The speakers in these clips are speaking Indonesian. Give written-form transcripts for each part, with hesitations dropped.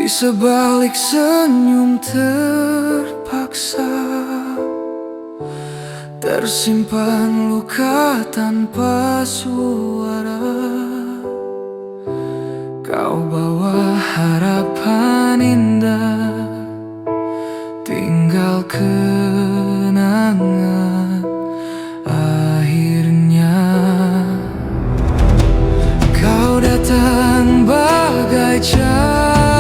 Di sebalik senyum terpaksa tersimpan luka tanpa suara. Kau bawa harapan indah, tinggal kenangan. Akhirnya kau datang bagai cahaya,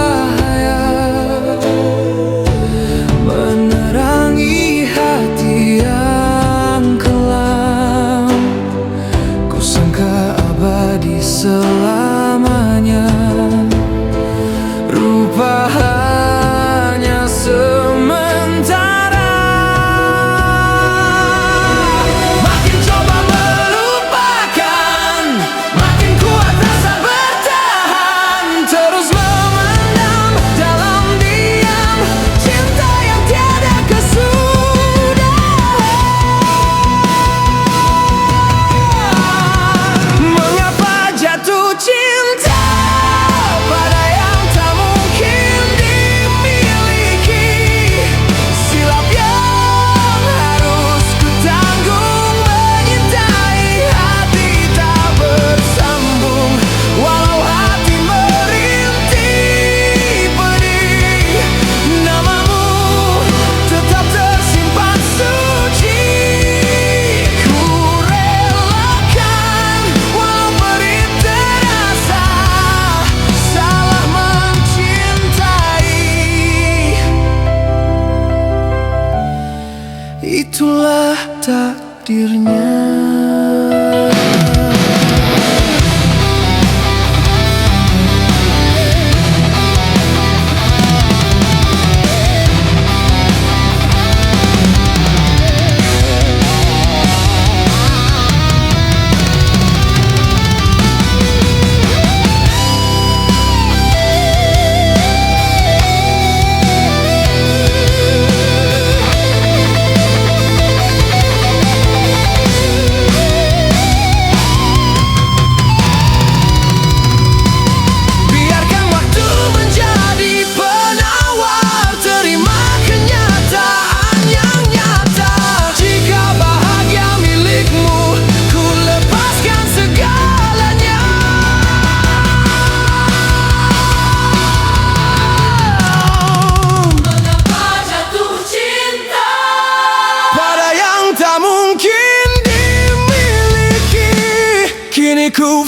menerangi hati yang kelam. Kusangka abadi selamanya, rupa hanya sementara. Makin coba melupakan, makin kuat rasa bertahan. Terus memendam dalam diam cinta yang tiada kesudahan. Mengapa jatuh cinta pada yang tak mungkin dimiliki? Silap yang harus kutanggung, menyintai hati tak bersambung. Walau hati merintih pedih, namamu tetap tersimpan suci. Ku relakan walau perih terasa, salah mencintai. Itulah takdirnya. Biarkan waktu menjadi penawar, terima kenyataan yang nyata. Jika bahagia milikmu, ku lepaskan segalanya. Mengapa jatuh cinta pada yang tak mungkin dimiliki? Kini ku